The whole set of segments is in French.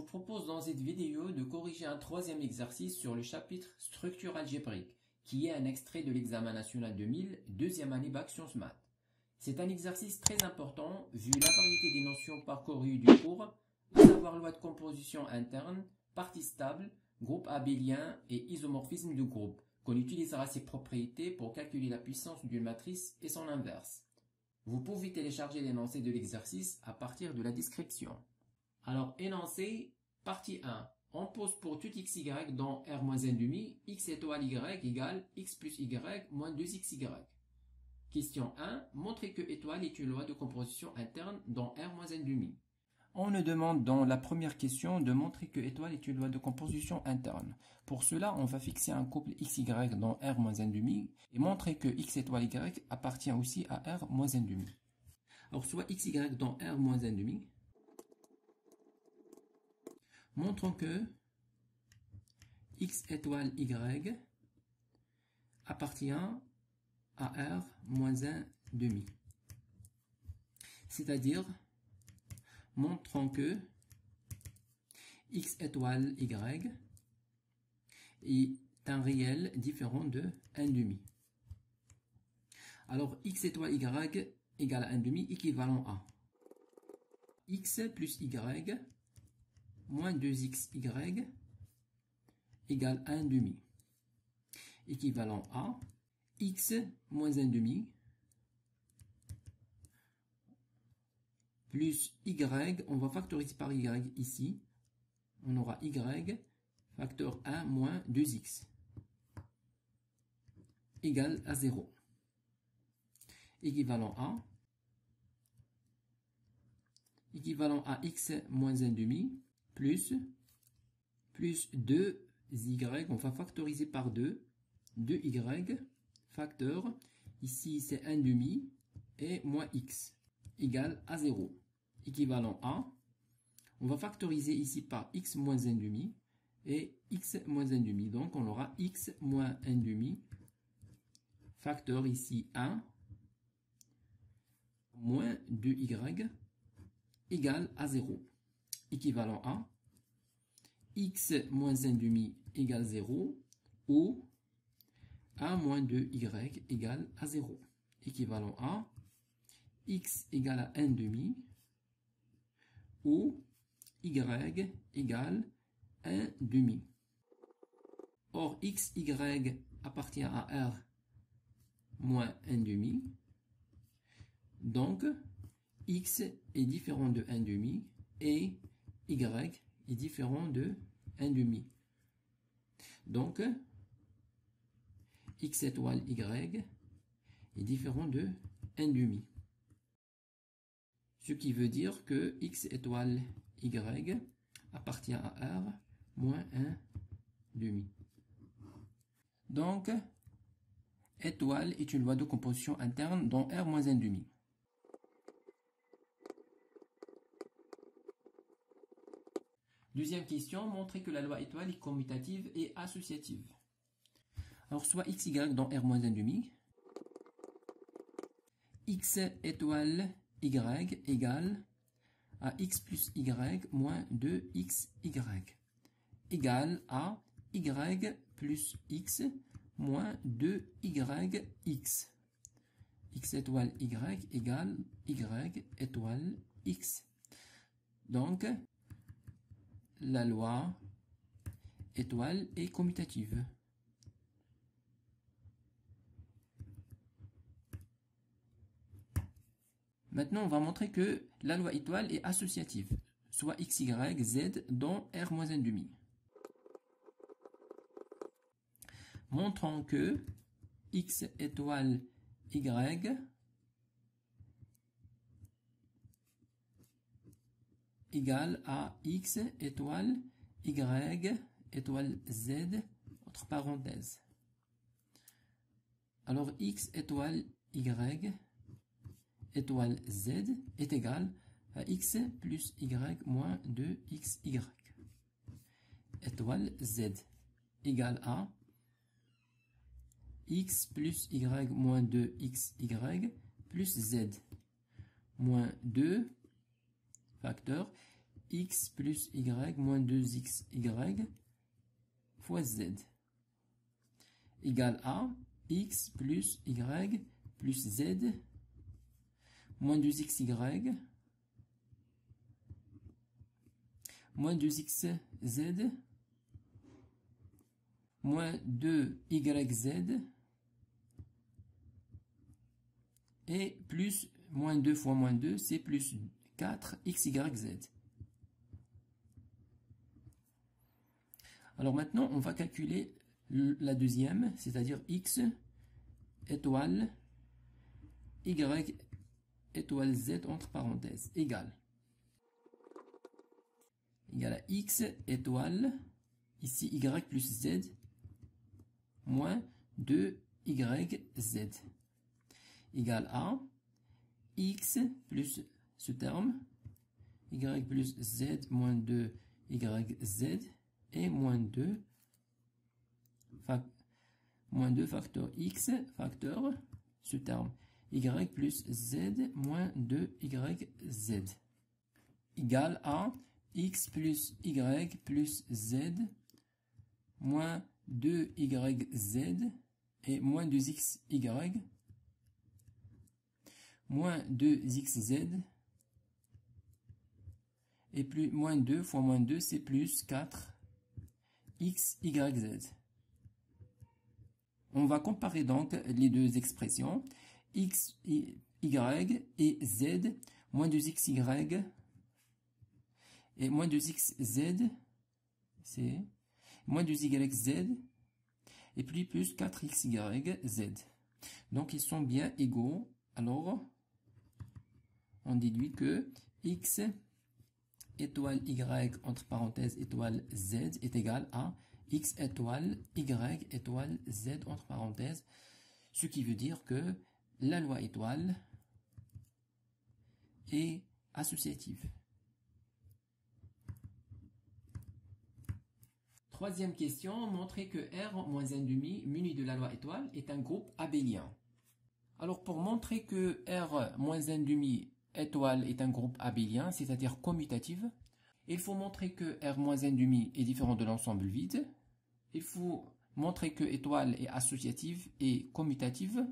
propose dans cette vidéo de corriger un troisième exercice sur le chapitre structure algébrique, qui est un extrait de l'examen national 2000, deuxième année bac sciences maths. C'est un exercice très important vu la variété des notions parcourues du cours, à savoir loi de composition interne, partie stable, groupe abélien et isomorphisme de groupe, qu'on utilisera ces propriétés pour calculer la puissance d'une matrice et son inverse. Vous pouvez télécharger l'énoncé de l'exercice à partir de la description. Alors, énoncé, partie 1. On pose pour tout xy dans R-1,5, x étoile y égale x plus y moins 2xy. Question 1. Montrez que étoile est une loi de composition interne dans R-1,5. On nous demande dans la première question de montrer que étoile est une loi de composition interne. Pour cela, on va fixer un couple xy dans R-1,5 et montrer que x étoile y appartient aussi à R-1,5. Alors, soit xy dans R-1,5. Montrons que x étoile y appartient à R-1,5. C'est-à-dire, montrons que x étoile y est un réel différent de 1,5. Alors, x étoile y égale à 1,5 équivalent à x plus y moins 2xy égale 1,5, équivalent à x moins 1,5 plus y, on va factoriser par y ici, on aura y facteur 1 moins 2x égale à 0, équivalent à x moins 1,5 plus 2y, on va factoriser par 2, 2y, facteur, ici c'est 1,5 et moins x, égale à 0, équivalent à, on va factoriser ici par x moins 1,5 et x moins 1,5, donc on aura x moins 1,5, facteur ici 1, moins 2y, égale à 0. Équivalent à x moins 1,5 égale 0 ou 1 moins 2y égale à 0. Équivalent à x égale à 1,5 ou y égale 1,5. Or, xy appartient à R moins 1,5. Donc, x est différent de 1,5 et y est différent de 1,5. Donc, x étoile y est différent de 1,5. Ce qui veut dire que x étoile y appartient à R moins 1,5. Donc, étoile est une loi de composition interne dans R moins 1,5. Deuxième question, montrer que la loi étoile est commutative et associative. Alors, soit xy dans R-1,5, x étoile y égale à x plus y moins 2xy, égale à y plus x moins 2yx. X étoile y égale y étoile x. Donc, la loi étoile est commutative. Maintenant, on va montrer que la loi étoile est associative, soit xy, z dans R-1,5. Montrons que x étoile y égale à x étoile y étoile z, entre parenthèses. Alors, x étoile y étoile z est égal à x plus y moins 2xy. Étoile z égale à x plus y moins 2xy plus z moins 2 facteur x plus y moins 2xy fois z égale à x plus y plus z moins 2xy moins 2xz moins 2yz et plus moins 2 fois moins 2, c'est plus 4xyz. Alors maintenant, on va calculer la deuxième, c'est-à-dire x étoile y étoile z entre parenthèses égale à x étoile, ici y plus z, moins 2yz, égale à x plus ce terme, y plus z moins 2yz, et moins 2 facteur x facteur ce terme, y plus z moins 2yz, égale à x plus y plus z moins 2yz et moins 2xy moins 2xz et plus moins 2 fois moins 2 c'est plus 4xyz. On va comparer donc les deux expressions x, y et z moins 2xy et moins 2xz, c'est moins 2yz, et puis plus 4xyz. Donc ils sont bien égaux. Alors, on déduit que x étoile y entre parenthèses étoile z est égal à x étoile y étoile z entre parenthèses, ce qui veut dire que la loi étoile est associative. Troisième question, montrer que R moins 1,5 muni de la loi étoile est un groupe abélien. Alors pour montrer que R moins 1,5 étoile est un groupe abélien, c'est-à-dire commutatif, il faut montrer que R moins 1,5 est différent de l'ensemble vide. Il faut montrer que étoile est associative et commutative.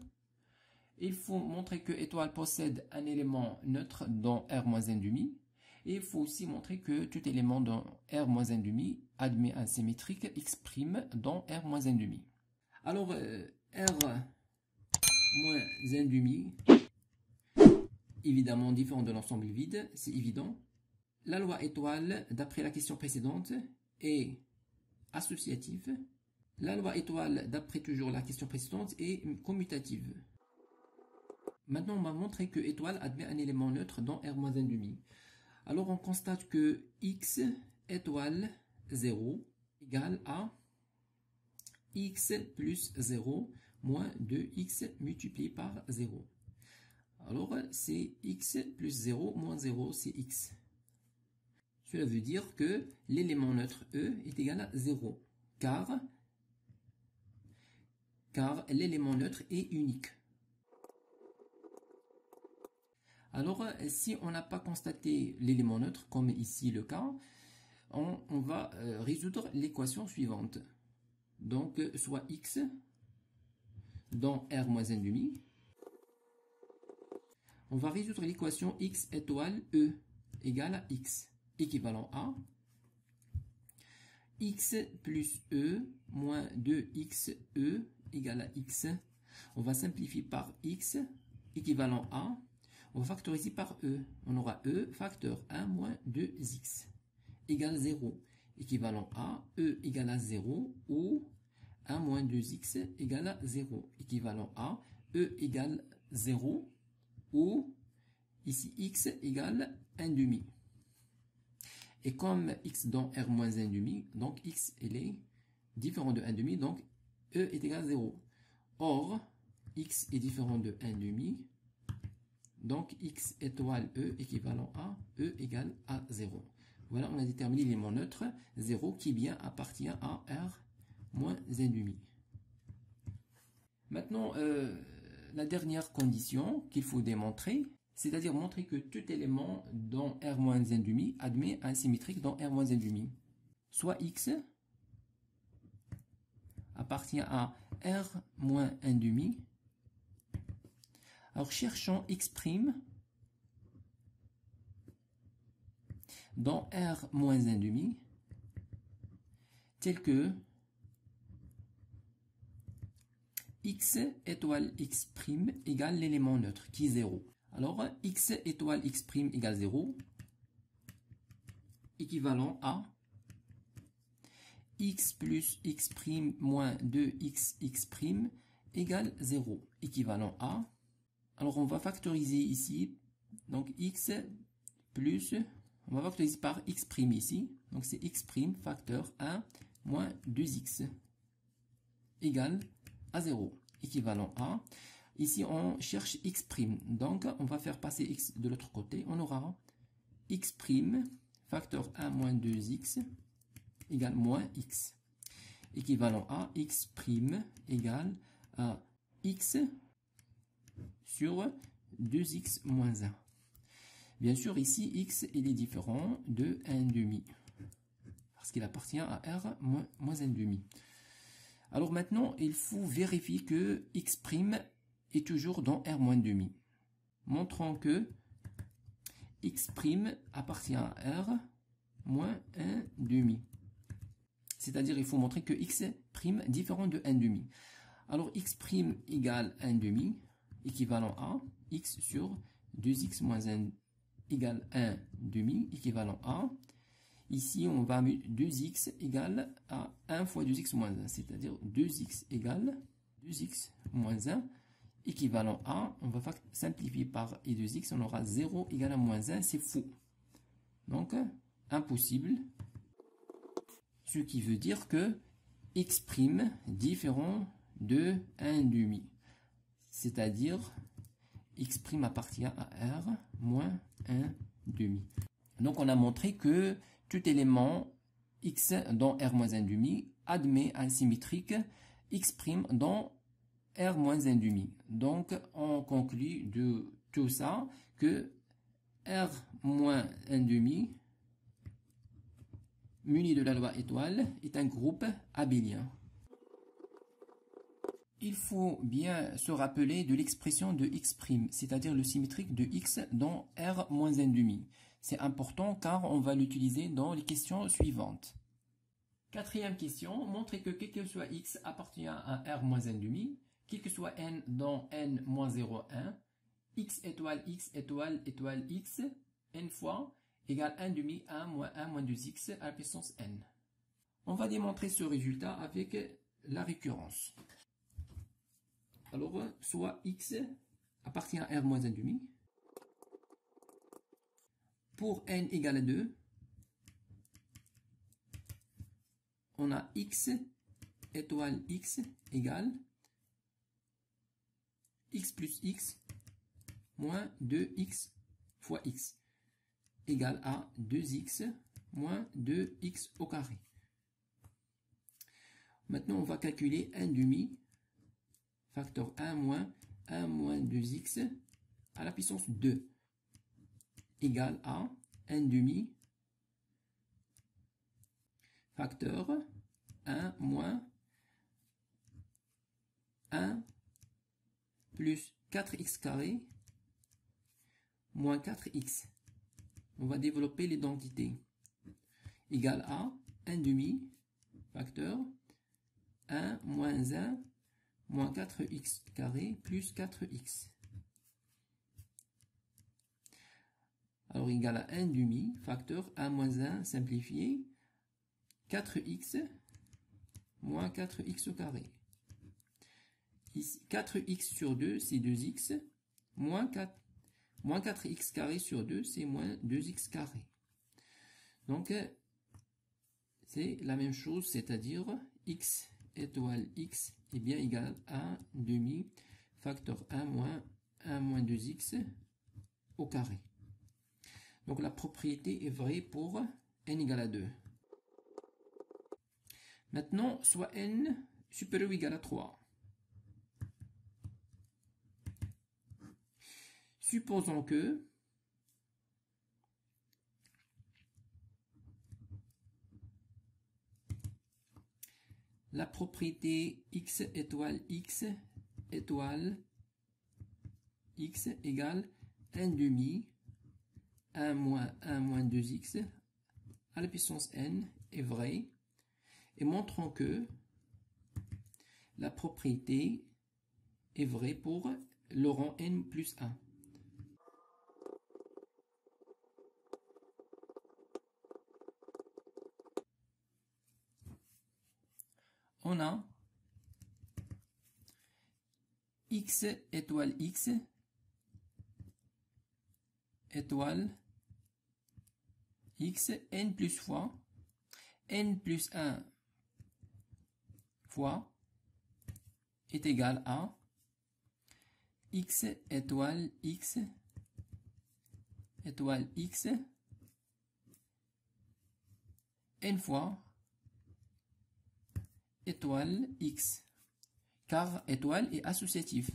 Il faut montrer que étoile possède un élément neutre dans R moins 1,5. Et il faut aussi montrer que tout élément dans R moins 1,5 admet un symétrique X' dans R moins 1,5. Alors, R moins 1,5, évidemment différent de l'ensemble vide, c'est évident. La loi étoile, d'après la question précédente, est associative. La loi étoile, d'après toujours la question précédente, est commutative. Maintenant, on va montrer que étoile admet un élément neutre dans R moins 1,5. Alors, on constate que x étoile 0 égale à x plus 0 moins 2x multiplié par 0. Alors, c'est x plus 0 moins 0, c'est x. Cela veut dire que l'élément neutre E est égal à 0, car l'élément neutre est unique. Alors, si on n'a pas constaté l'élément neutre, comme ici le cas, on va résoudre l'équation suivante. Donc, soit x dans R moins 1,5. On va résoudre l'équation x étoile E égale à x, équivalent à x plus E moins 2xe égale à x. On va simplifier par x, équivalent à, on va factoriser par E. On aura E facteur 1 moins 2x égale 0, équivalent à E égale à 0 ou 1 moins 2x égale à 0, équivalent à E égale 0 ou ici x égale 1,5. Et comme x dans R moins 1,5, donc x est différent de 1,5, donc E est égal à 0. Or, x est différent de 1,5, donc x étoile E équivalent à E égale à 0. Voilà, on a déterminé l'élément neutre 0 qui bien appartient à R moins 1,5. Maintenant, la dernière condition qu'il faut démontrer, c'est-à-dire montrer que tout élément dans R-1,5 admet un symétrique dans R-1,5. Soit X appartient à R-1,5. Alors cherchons X' dans R-1,5 tel que X étoile X' égale l'élément neutre qui est 0. Alors X étoile X' égale 0, équivalent à X plus X' moins 2X X' égale 0, équivalent à, alors on va factoriser ici, donc X plus, on va factoriser par X' ici, donc c'est X' facteur 1 moins 2X égale à 0, équivalent à, ici on cherche X', donc on va faire passer X de l'autre côté, on aura X' facteur 1 moins 2X égale moins X, équivalent à X' égale à X sur 2X moins 1. Bien sûr, ici, X il est différent de 1,5, parce qu'il appartient à R moins 1,5. Alors maintenant, il faut vérifier que X' est toujours dans R moins 1,5. Montrons que X' appartient à R moins 1,5. C'est-à-dire, il faut montrer que X' différent de 1,5. Alors, X' égale 1,5, équivalent à X sur 2X moins 1 égale 1,5, équivalent à, ici on va mettre 2X égale à 1 fois 2X moins 1, c'est-à-dire 2X égale 2X moins 1, équivalent à, on va simplifier par et 2X, on aura 0 égale à moins 1, c'est faux. Donc, impossible. Ce qui veut dire que X' différent de 1,5. C'est-à-dire X' appartient à R moins 1,5. Donc on a montré que tout élément X dans R moins 1,5 admet un symétrique X' dans R moins 1,5. Donc on conclut de tout ça que R moins 1,5 muni de la loi étoile est un groupe abélien. Il faut bien se rappeler de l'expression de X', c'est-à-dire le symétrique de X dans R moins 1,5. C'est important car on va l'utiliser dans les questions suivantes. Quatrième question, montrer que quel que soit X appartient à R moins 1,5, quel que soit N dans N moins 0,1, X étoile X étoile étoile X, N fois, égale 1,5, 1 moins 2X à la puissance N. On va démontrer ce résultat avec la récurrence. Alors, soit X appartient à R moins 1,5. Pour N égale à 2, on a X étoile X égale X plus X moins 2X fois X égale à 2X moins 2X au carré. Maintenant, on va calculer 1,5 facteur 1 moins 2x à la puissance 2 égale à 1,5 facteur 1 moins 1 plus 4x carré moins 4x. On va développer l'identité. Égale à 1,5 facteur 1 moins 1 moins 4x carré plus 4x. Alors égal à 1,5 facteur 1 moins 1 simplifié 4x moins 4x au carré. Ici, 4x sur 2 c'est 2x moins 4x carré sur 2 c'est moins 2x carré. Donc c'est la même chose, c'est-à-dire x étoile x est bien égal à 1,5 facteur 1 moins 2x au carré. Donc la propriété est vraie pour n égale à 2. Maintenant, soit n supérieur ou égal à 3. Supposons que la propriété x étoile x étoile x égale 1 demi 1 moins 2x à la puissance n est vraie, et montrons que la propriété est vraie pour le rang n plus 1. On a x étoile x étoile x n plus fois n plus 1 fois est égal à x étoile x étoile x n fois étoile x, car étoile est associatif.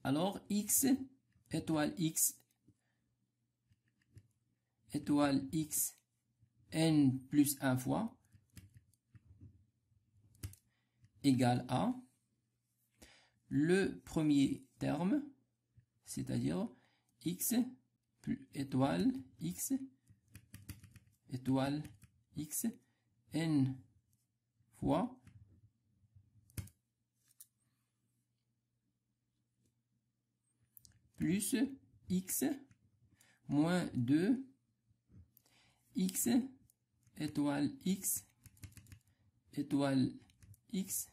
Alors x étoile x étoile x n plus 1 fois égale à le premier terme, c'est-à-dire x plus étoile x étoile x n fois plus x moins 2 x étoile x étoile x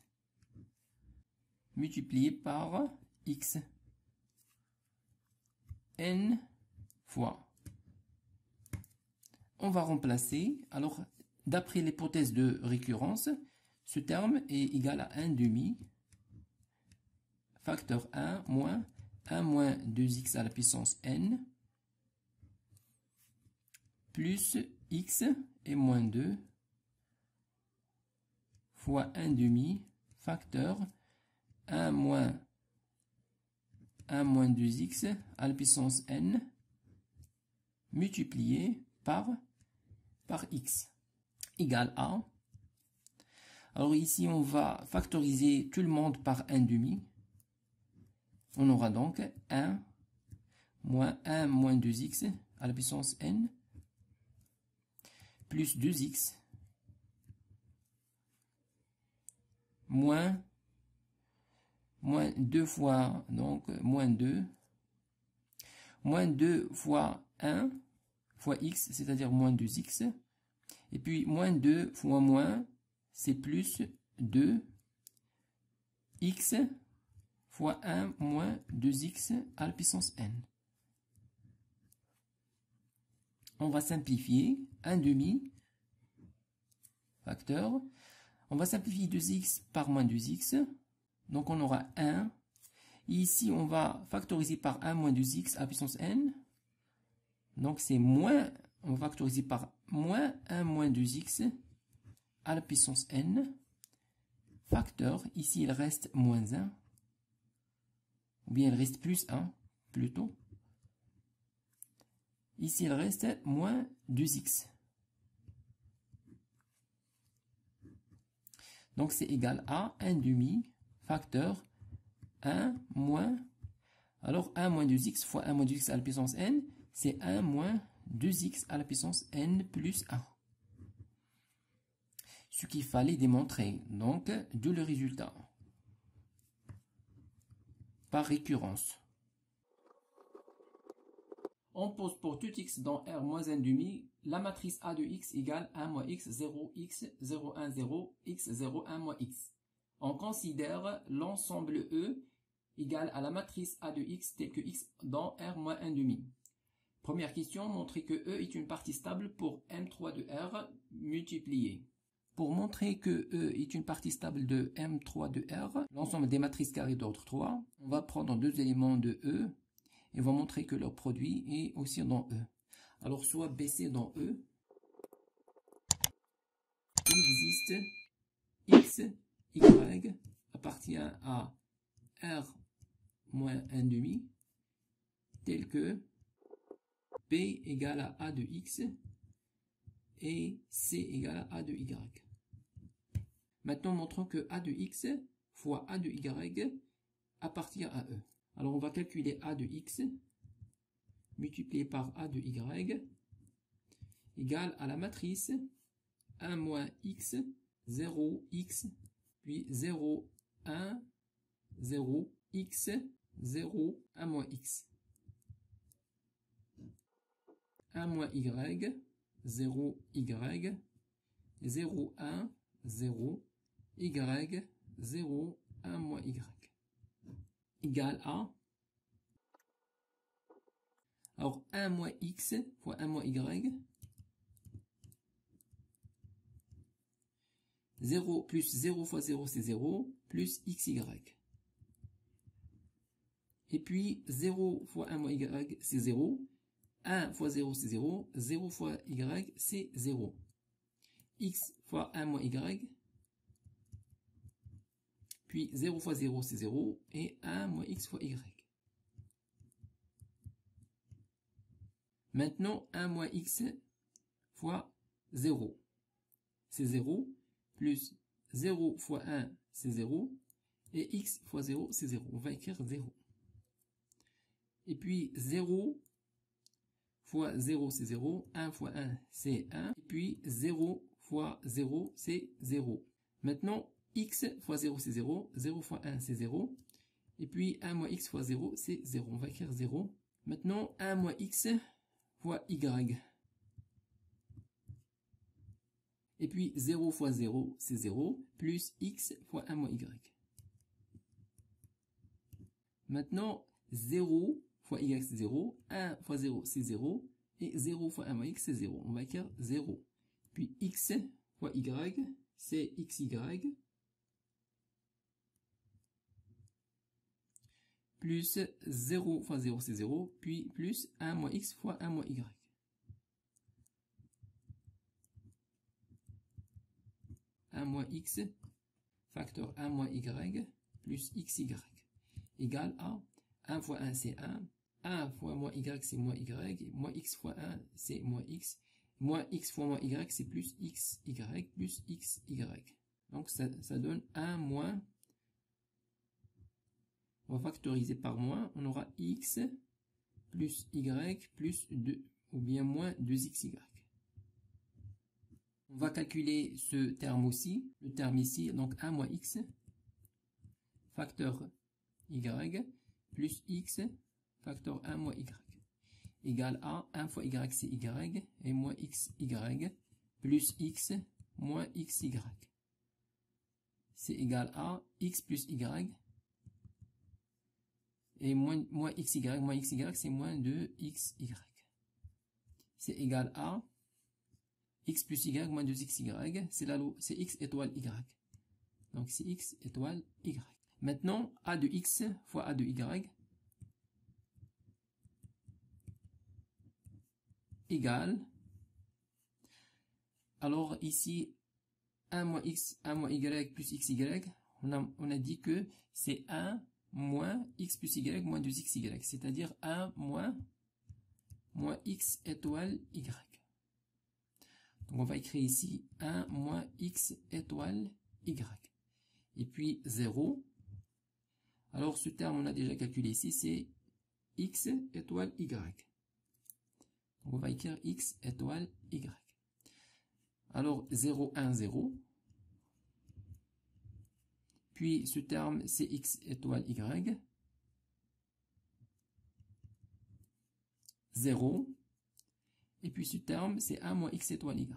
multiplié par x n fois. On va remplacer. Alors, d'après l'hypothèse de récurrence, ce terme est égal à 1 demi facteur 1 moins 2x à la puissance n plus x et moins 2 fois 1 demi facteur 1 moins 2x à la puissance n multiplié par x égale à. Alors ici on va factoriser tout le monde par 1 demi. On aura donc 1 moins 2x à la puissance n plus 2x moins 2 fois, donc moins 2 fois 1 fois x, c'est-à-dire moins 2x, et puis moins 2 fois moins, c'est plus 2 x fois 1 moins 2x à la puissance n. On va simplifier 1 demi facteur. On va simplifier 2x par moins 2x. Donc on aura 1. Ici, on va factoriser par 1 moins 2x à la puissance n. Donc c'est moins, on va factoriser par moins 1 moins 2x à la puissance n. Facteur, ici il reste moins 1. Ou bien il reste plus 1, plutôt. Ici il reste moins 2x. Donc c'est égal à 1 demi facteur 1 moins, alors 1 moins 2x fois 1 moins 2x à la puissance n, c'est 1 moins 2x à la puissance n plus 1. Ce qu'il fallait démontrer, donc, d'où le résultat. Par récurrence. On pose pour tout x dans R moins 1 demi, la matrice A de x égale 1 moins x, 0, x, 0, 1, 0, x, 0, 1 moins x. On considère l'ensemble E égal à la matrice A de x tel que x dans R moins 1 demi. Première question, montrer que E est une partie stable pour M3 de R multiplié. Pour montrer que E est une partie stable de M3 de R, l'ensemble des matrices carrées d'ordre 3, on va prendre deux éléments de E et on va montrer que leur produit est aussi dans E. Alors soit BC dans E, il existe X, Y appartient à R moins 1 demi, tel que P égale à A de X et C égale à A de Y. Maintenant, montrons que A de X fois A de Y appartient à E. Alors, on va calculer A de X multiplié par A de Y égale à la matrice 1 moins X, 0, X, puis 0, 1, 0, X, 0, 1 moins X. 1 moins Y, 0, Y, 0, 1, 0, Y, 0, 1 moins Y. Égale à, alors 1 moins X fois 1 moins Y, 0 plus 0 fois 0 c'est 0, plus XY. Et puis 0 fois 1 moins Y c'est 0, 1 fois 0 c'est 0, 0 fois Y c'est 0. X fois 1 moins Y, puis 0 fois 0 c'est 0, et 1 moins X fois Y. Maintenant 1 moins X fois 0, c'est 0, plus 0 fois 1 c'est 0, et X fois 0 c'est 0, on va écrire 0. Et puis 0 fois 0 c'est 0, 1 fois 1 c'est 1, et puis 0 fois 0 c'est 0. Maintenant X fois 0 c'est 0, 0 fois 1 c'est 0, et puis 1 moins X fois 0 c'est 0, on va écrire 0. Maintenant 1 moins X fois Y. Et puis 0 fois 0 c'est 0, plus X fois 1 moins Y. Maintenant 0 fois Y c'est 0, 1 fois 0 c'est 0, et 0 fois 1 moins X c'est 0, on va écrire 0. Puis X fois Y c'est XY, plus 0 fois 0 c'est 0, puis plus 1 moins X fois 1 moins Y. Moins X, facteur 1 moins Y, plus XY, égale à 1 fois 1 c'est 1, 1 fois moins Y c'est moins Y, moins X fois 1 c'est moins X fois moins Y c'est plus XY, plus XY. Donc ça donne 1 moins, on va factoriser par moins, on aura X plus Y plus 2, ou bien moins 2XY. On va calculer ce terme aussi, le terme ici, donc 1 moins X, facteur Y, plus X, facteur 1 moins Y, égale à 1 fois Y c'est Y, et moins XY, plus X, moins XY. C'est égal à X plus Y, et moins XY c'est moins 2XY. C'est égal à X plus Y moins 2XY, c'est X étoile Y. Donc c'est X étoile Y. Maintenant, A de X fois A de Y égale, alors ici, 1 moins X, 1 moins Y plus XY, on a dit que c'est 1 moins X plus Y moins 2XY, c'est-à-dire 1 moins X étoile Y. Donc on va écrire ici 1 moins X étoile Y. Et puis 0. Alors ce terme on a déjà calculé ici, c'est X étoile Y. Donc on va écrire X étoile Y. Alors 0, 1, 0. Puis ce terme c'est X étoile Y. 0. Et puis ce terme, c'est 1 moins X étoile Y.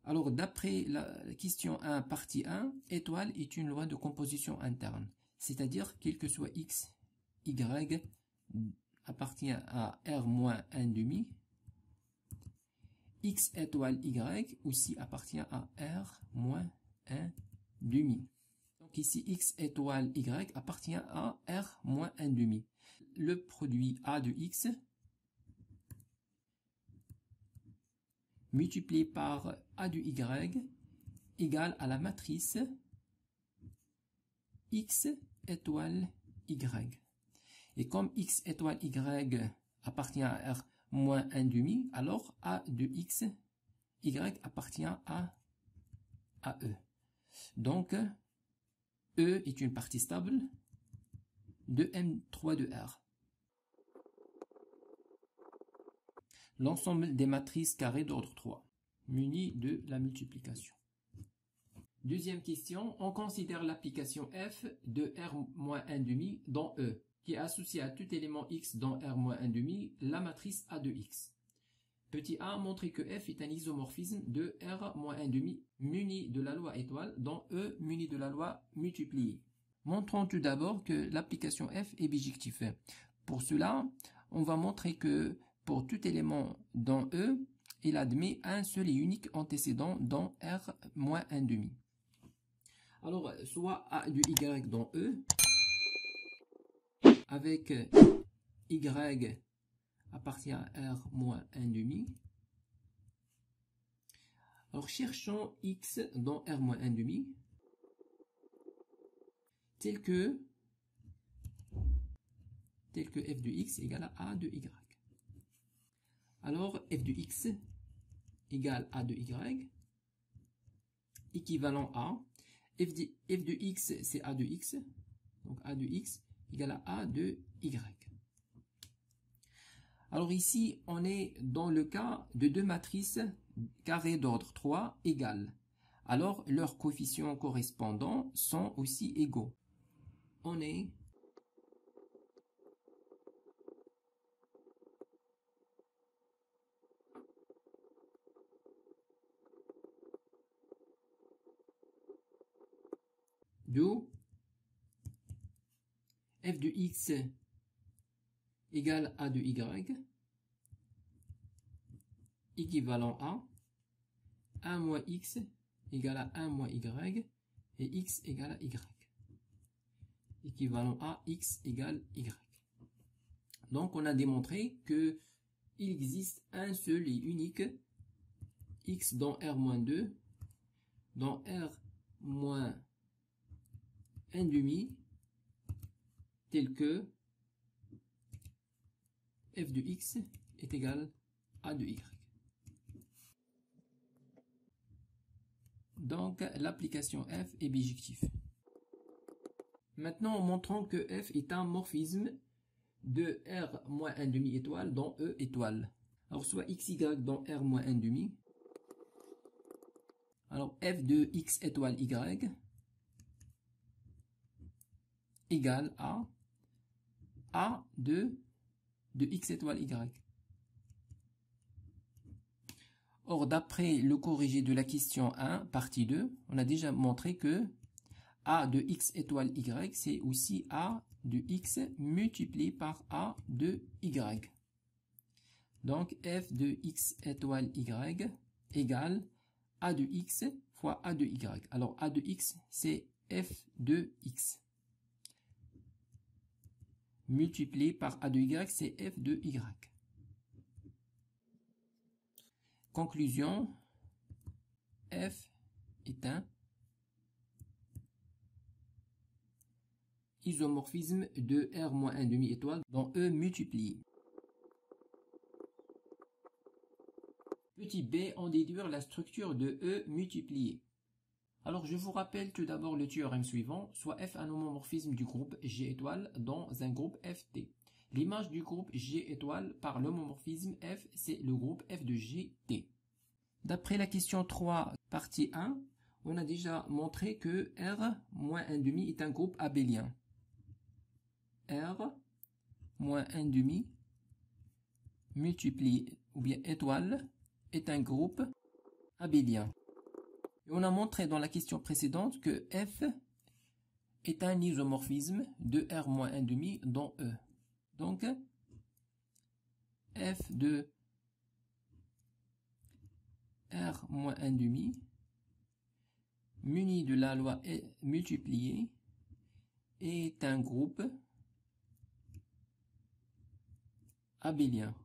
Alors, d'après la question 1, partie 1, étoile est une loi de composition interne. C'est-à-dire, quel que soit X, Y appartient à R moins 1 demi. X étoile Y aussi appartient à R moins 1 demi. Donc ici, X étoile Y appartient à R moins 1 demi. Le produit A de X multiplié par A de Y égale à la matrice x étoile y. Et comme x étoile y appartient à R moins 1 demi, alors A de x, y appartient à E. Donc, E est une partie stable de M3 de R. L'ensemble des matrices carrées d'ordre 3, munies de la multiplication. Deuxième question, on considère l'application f de R-1,5 dans E, qui est associée à tout élément x dans R-1,5, la matrice A de x. Petit a, montrer que f est un isomorphisme de R-1,5 muni de la loi étoile dans E muni de la loi multipliée. Montrons tout d'abord que l'application f est bijective. Pour cela, on va montrer que pour tout élément dans E, il admet un seul et unique antécédent dans R-1,5. Alors, soit A de Y dans E, avec Y appartient à R-1,5. Alors, cherchons X dans R-1,5, tel que f de X égale à A de Y. Alors, f de X égale A de Y, équivalent à f de X, c'est A de X, donc A de X égale à A de Y. Alors ici, on est dans le cas de deux matrices carrées d'ordre 3 égales. Alors, leurs coefficients correspondants sont aussi égaux. On est d'où f de X égale A de Y, équivalent à 1 moins X égale à 1 moins Y, et X égale à Y, équivalent à X égale Y. Donc, on a démontré que il existe un seul et unique X dans R-2, dans R-1,5, tel que f de X est égal à de Y. Donc, l'application f est bijective. Maintenant, montrons que f est un morphisme de R-1,5 étoile dans E étoile. Alors, soit xy dans R-1,5. Alors, f de x étoile y égale à A de x étoile y. Or, d'après le corrigé de la question 1, partie 2, on a déjà montré que A de x étoile y, c'est aussi A de x multiplié par A de y. Donc, f de x étoile y égale A de x fois A de y. Alors, A de x, c'est f de x. Multiplié par A de y, c'est f de y. Conclusion, f est un isomorphisme de R-1,5 étoile dans E multiplié. Petit b, en déduire la structure de E multiplié. Alors, je vous rappelle tout d'abord le théorème suivant, soit f un homomorphisme du groupe G étoile dans un groupe FT. L'image du groupe G étoile par l'homomorphisme F, c'est le groupe F de GT. D'après la question 3, partie 1, on a déjà montré que R-1,5 est un groupe abélien. R-1,5 multiplié, ou bien étoile, est un groupe abélien. Et on a montré dans la question précédente que F est un isomorphisme de R-1,5 dans E. Donc, f de R-1,5 muni de la loi multipliée est un groupe abélien,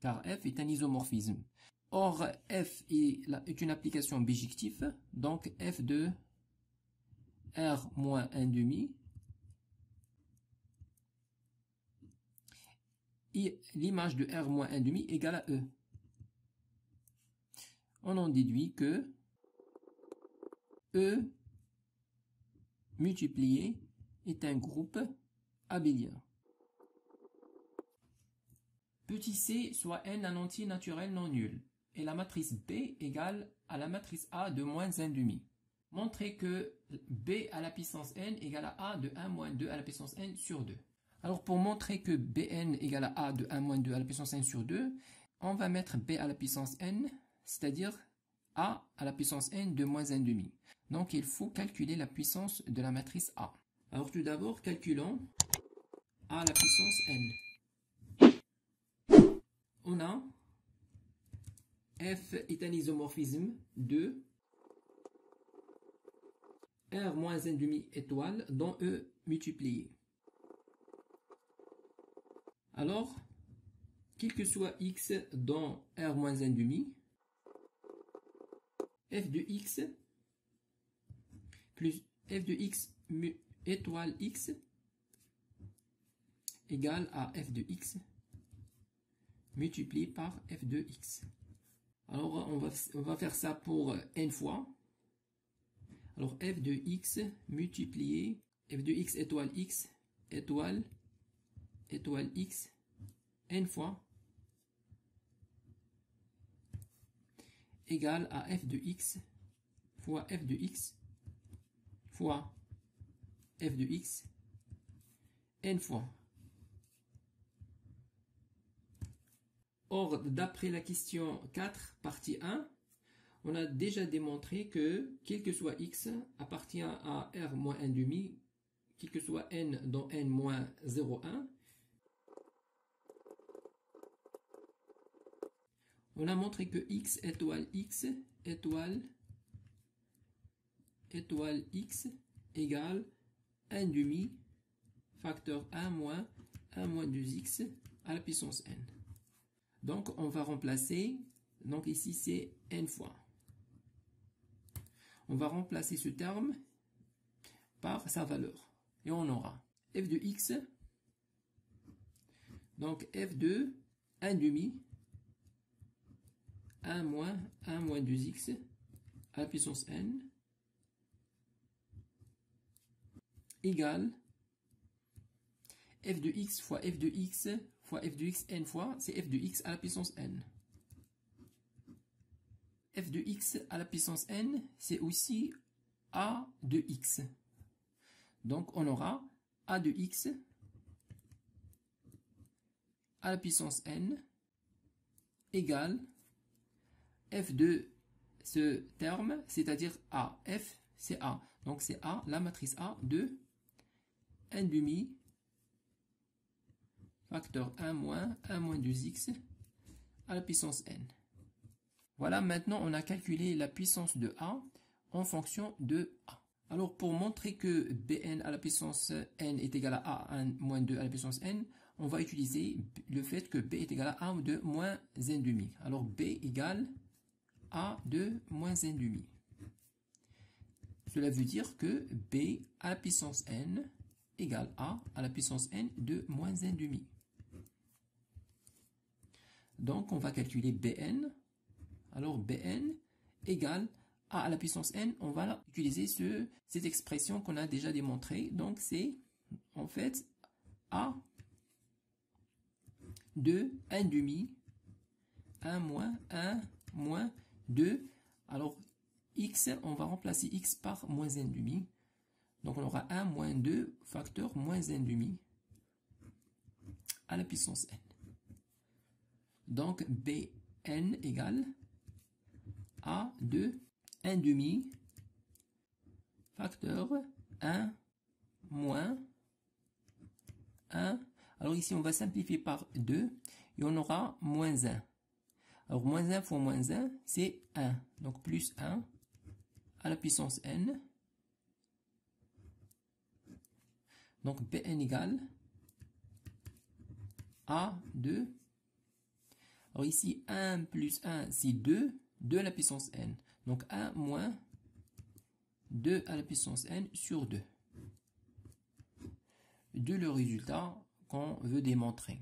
car f est un isomorphisme. Or, f est une application bijective, donc f de R moins 1 demi. Et l'image de R moins 1 demi égale à E. On en déduit que E multiplié est un groupe abélien. Petit c soit n un entier naturel non nul et la matrice B égale à la matrice A de moins 1 demi. Montrez que B à la puissance n égale à A de 1 moins 2 à la puissance n sur 2. Alors pour montrer que Bn égale à A de 1 moins 2 à la puissance n sur 2, on va mettre B à la puissance n, c'est-à-dire A à la puissance n de moins 1 demi. Donc il faut calculer la puissance de la matrice A. Alors tout d'abord, calculons A à la puissance n. On a F est un isomorphisme de R moins 1 demi étoile dont E multiplié. Alors, quel que soit x dans R moins 1 demi, f de x plus f de x étoile x égale à f de x multiplié par f de x. Alors, on va faire ça pour n fois. Alors, f de x multiplié f de x étoile étoile x n fois égale à f de x fois f de x fois f de x n fois. Or, d'après la question 4, partie 1, on a déjà démontré que, quel que soit x, appartient à R moins 1 demi, quel que soit n dans n moins 0,1, on a montré que x étoile x égale 1 demi facteur 1 moins 2x à la puissance n. Donc on va remplacer, donc ici c'est n fois. On va remplacer ce terme par sa valeur. Et on aura f de x, donc f de 1 demi 1 moins 2x à la puissance n égale f de x fois f de x fois f de x n fois, c'est f de x à la puissance n. F de x à la puissance n, c'est aussi a de x. Donc on aura a de x à la puissance n égale f de ce terme, c'est-à-dire a. F, c'est a. Donc c'est a, la matrice A de 1 demi facteur 1 moins 2x à la puissance n. Voilà, maintenant on a calculé la puissance de A en fonction de A. Alors pour montrer que Bn à la puissance n est égal à A1 moins 2 à la puissance n, on va utiliser le fait que B est égal à A de moins 1 demi. Alors B égale A de moins 1 demi. Cela veut dire que B à la puissance n égale A à la puissance n de moins 1 demi. Donc on va calculer Bn. Alors Bn égale A à la puissance n. On va utiliser cette expression qu'on a déjà démontrée. Donc c'est en fait A de 1 demi 1 moins 2. Alors x, on va remplacer x par moins 1 demi. Donc on aura 1 moins 2 facteur moins 1 demi à la puissance n. Donc Bn égale A de 1 demi facteur 1 moins 1. Alors ici on va simplifier par 2 et on aura moins 1. Alors moins 1 fois moins 1 c'est 1. Donc plus 1 à la puissance n. Donc Bn égale A de, alors ici 1 plus 1 c'est 2, 2 à la puissance n. Donc 1 moins 2 à la puissance n sur 2. D'où le résultat qu'on veut démontrer.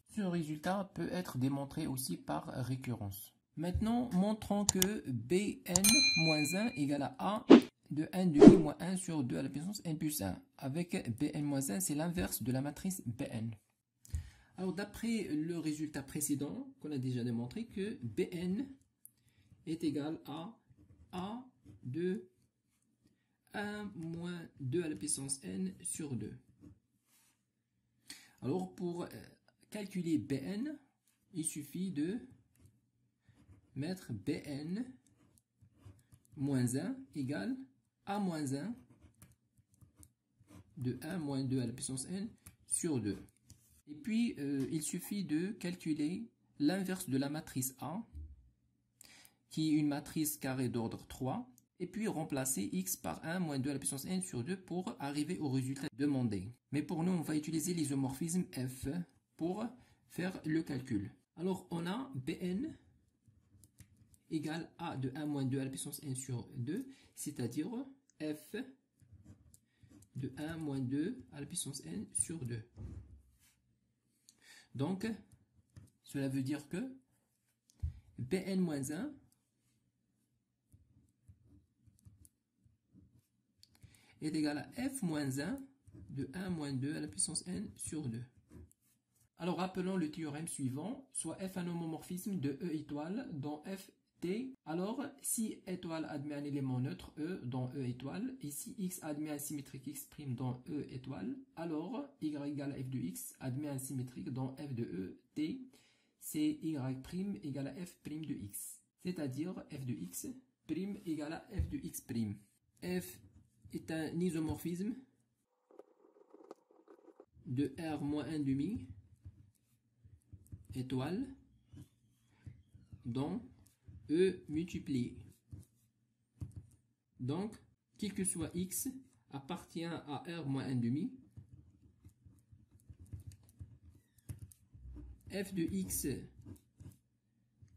Ce résultat peut être démontré aussi par récurrence. Maintenant, montrons que Bn-1 égale à A de 1 demi moins 1 sur 2 à la puissance n plus 1. Avec Bn-1, c'est l'inverse de la matrice Bn. Alors, d'après le résultat précédent, qu'on a déjà démontré que Bn est égal à A de 1 moins 2 à la puissance n sur 2. Alors, pour calculer Bn, il suffit de mettre Bn moins 1 égale A moins 1 de 1 moins 2 à la puissance n sur 2. Et puis, il suffit de calculer l'inverse de la matrice A, qui est une matrice carrée d'ordre 3, et puis remplacer x par 1 moins 2 à la puissance n sur 2 pour arriver au résultat demandé. Mais pour nous, on va utiliser l'isomorphisme f pour faire le calcul. Alors, on a Bn égale A de 1 moins 2 à la puissance n sur 2, c'est-à-dire f de 1 moins 2 à la puissance n sur 2. Donc, cela veut dire que Bn moins 1 est égal à f moins 1 de 1 moins 2 à la puissance n sur 2. Alors, rappelons le théorème suivant, soit f un homomorphisme de E étoile dans f t. Alors, si étoile admet un élément neutre E dans E étoile, et si x admet un symétrique x' dans E étoile, alors y égale à f de x admet un symétrique dans f de E t, c'est y' égale à f' de x. C'est-à-dire f de x' égale à f de x'. F est un isomorphisme de R moins 1 demi étoile dans E multiplié. Donc, quel que soit x appartient à R moins 1 demi. F de x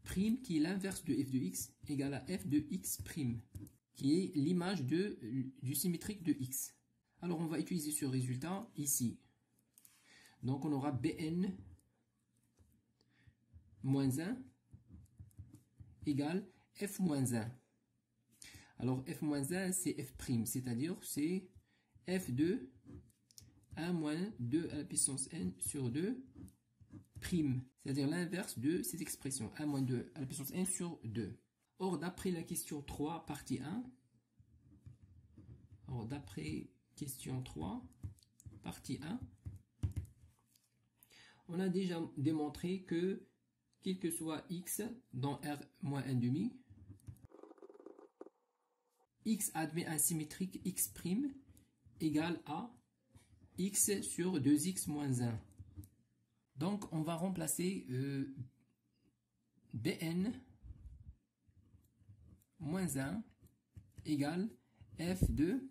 prime, qui est l'inverse de f de x, égale à f de x prime, qui est l'image du symétrique de x. Alors, on va utiliser ce résultat ici. Donc, on aura Bn moins 1 égale f moins 1. Alors, f moins 1, c'est f', c'est-à-dire c'est f de 1 moins 2 à la puissance n sur 2 prime, c'est-à-dire l'inverse de cette expression, 1 moins 2 à la puissance n sur 2. Or, d'après la question 3, partie 1, on a déjà démontré que quel que soit x dans R moins 1 demi, x admet un symétrique x' égale à x sur 2x moins 1. Donc, on va remplacer Bn moins 1 égale f de...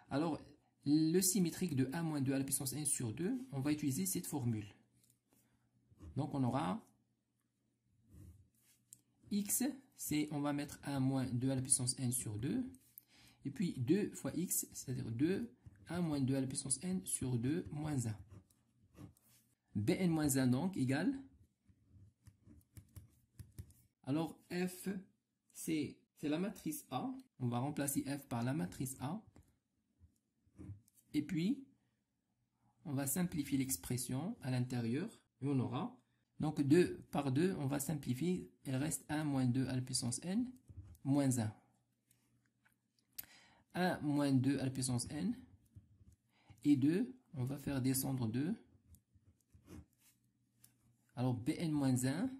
Alors, le symétrique de 1 moins 2 à la puissance n sur 2, on va utiliser cette formule. Donc, on aura x, on va mettre 1 moins 2 à la puissance n sur 2. Et puis 2 fois x, c'est-à-dire 2, 1 moins 2 à la puissance n sur 2 moins 1. Bn moins 1 donc égale. Alors f, c'est la matrice A. On va remplacer f par la matrice A. Et puis, on va simplifier l'expression à l'intérieur. Et on aura, donc 2 par 2, on va simplifier. Il reste 1 moins 2 à la puissance n moins 1. 1 moins 2 à la puissance n. Et 2, on va faire descendre 2. Alors, Bn moins 1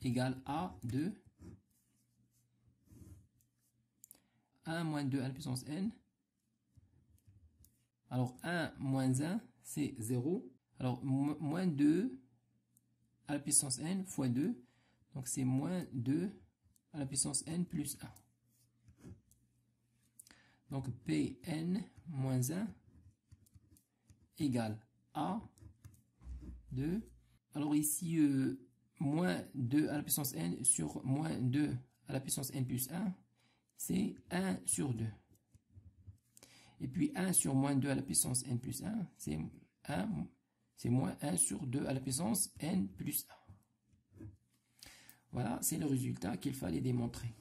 égale A de 1 moins 2 à la puissance n. Alors, 1 moins 1, c'est 0. Alors, moins 2 à la puissance n fois 2. Donc, c'est moins 2 à la puissance n plus 1. Donc, Bn moins 1 égale A de... Alors ici, moins 2 à la puissance n sur moins 2 à la puissance n plus 1, c'est 1 sur 2. Et puis 1 sur moins 2 à la puissance n plus 1, c'est moins 1 sur 2 à la puissance n plus 1. Voilà, c'est le résultat qu'il fallait démontrer.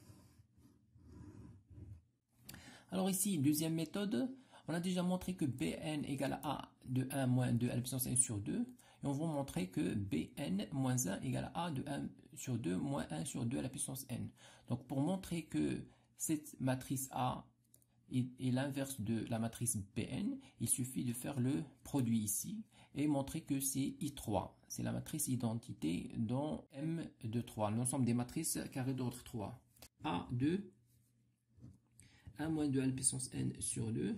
Alors ici, deuxième méthode, on a déjà montré que Bn égale à A de 1 moins 2 à la puissance n sur 2. Et on va montrer que Bn moins 1 égale à A de 1 sur 2 moins 1 sur 2 à la puissance n. Donc pour montrer que cette matrice A est l'inverse de la matrice Bn, il suffit de faire le produit ici et montrer que c'est I3. C'est la matrice identité dans M de 3, l'ensemble des matrices carré d'ordre 3. A de 1 moins 2 à la puissance n sur 2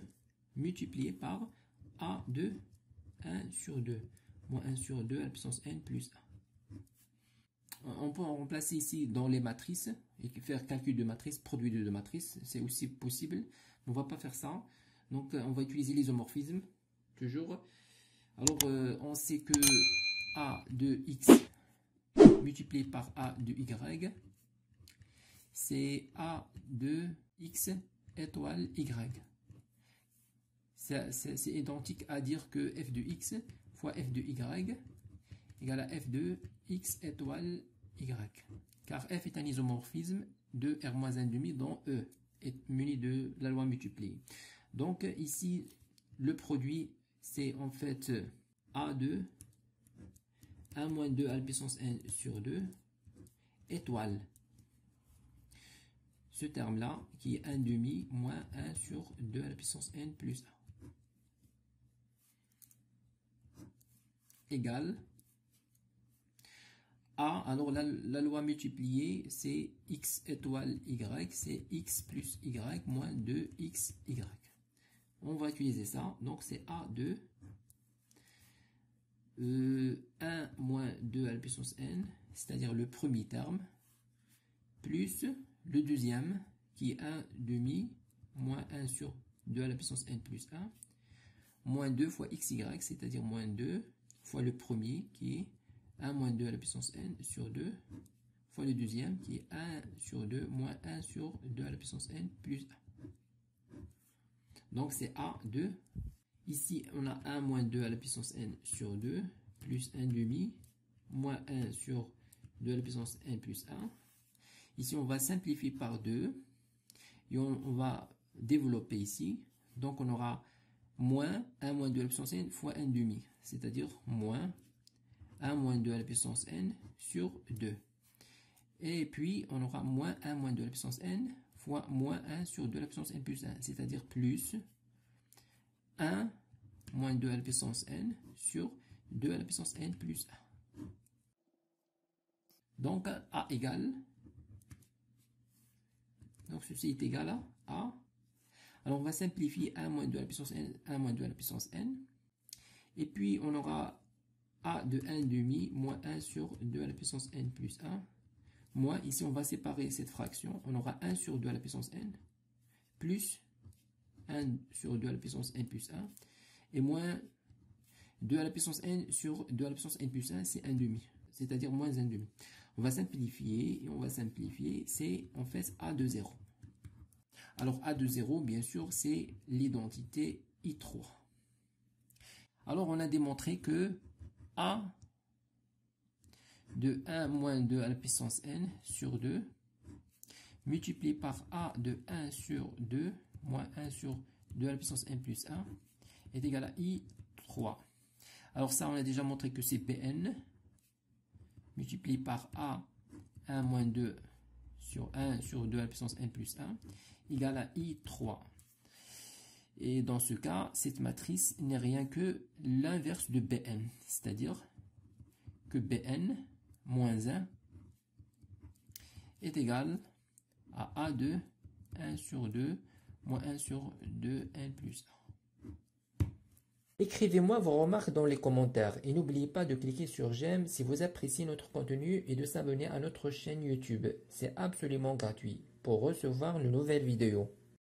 multiplié par A de 1 sur 2 moins 1 sur 2 à la puissance n plus 1. On peut en remplacer ici dans les matrices et faire calcul de matrice, produit de deux matrices, c'est aussi possible. On ne va pas faire ça. Donc on va utiliser l'isomorphisme toujours. Alors on sait que A de x multiplié par A de y, c'est A de x étoile y. C'est identique à dire que f de x fois f de y égale à f de x étoile y. Car f est un isomorphisme de R-1,5 dans E, est muni de la loi multipliée. Donc ici, le produit, c'est en fait A de 1 moins 2 à la puissance n sur 2 étoile. Ce terme-là, qui est 1 demi moins 1 sur 2 à la puissance n plus 1. Égale A, alors la loi multipliée, c'est x étoile y, c'est x plus y moins 2xy. On va utiliser ça, donc c'est A de 1 moins 2 à la puissance n, c'est-à-dire le premier terme, plus le deuxième, qui est 1 demi moins 1 sur 2 à la puissance n plus 1, moins 2 fois xy, c'est-à-dire moins 2 fois le premier, qui est 1 moins 2 à la puissance n sur 2, fois le deuxième, qui est 1 sur 2 moins 1 sur 2 à la puissance n plus 1. Donc c'est A de, ici on a 1 moins 2 à la puissance n sur 2, plus 1 demi, moins 1 sur 2 à la puissance n plus 1. Ici on va simplifier par 2, et on va développer ici, donc on aura moins 1 moins 2 à la puissance n fois 1 demi, c'est-à-dire moins 1 moins 2 à la puissance n sur 2. Et puis, on aura moins 1 moins 2 à la puissance n fois moins 1 sur 2 à la puissance n plus 1, c'est-à-dire plus 1 moins 2 à la puissance n sur 2 à la puissance n plus 1. Donc, A égale, donc ceci est égal à A. Alors, on va simplifier 1 moins 2 à la puissance n, 1 moins 2 à la puissance n. Et puis, on aura A de 1 demi moins 1 sur 2 à la puissance n plus 1. Moins, ici on va séparer cette fraction. On aura 1 sur 2 à la puissance n plus 1 sur 2 à la puissance n plus 1. Et moins 2 à la puissance n sur 2 à la puissance n plus 1, c'est 1 demi. C'est-à-dire moins 1 demi. On va simplifier et on va simplifier. C'est en fait A de 0. Alors A de 0, bien sûr, c'est l'identité I3. Alors on a démontré que A de 1 moins 2 à la puissance n sur 2 multiplié par A de 1 sur 2 moins 1 sur 2 à la puissance n plus 1 est égal à I3. Alors ça, on a déjà montré que c'est Bn multiplié par A 1 moins 2 sur 1 sur 2 à la puissance n plus 1 égale à I3. Et dans ce cas, cette matrice n'est rien que l'inverse de Bn, c'est-à-dire que Bn moins 1 est égal à A de 1 sur 2 moins 1 sur 2 n plus 1. Écrivez-moi vos remarques dans les commentaires et n'oubliez pas de cliquer sur j'aime si vous appréciez notre contenu et de s'abonner à notre chaîne YouTube. C'est absolument gratuit pour recevoir de nouvelles vidéos.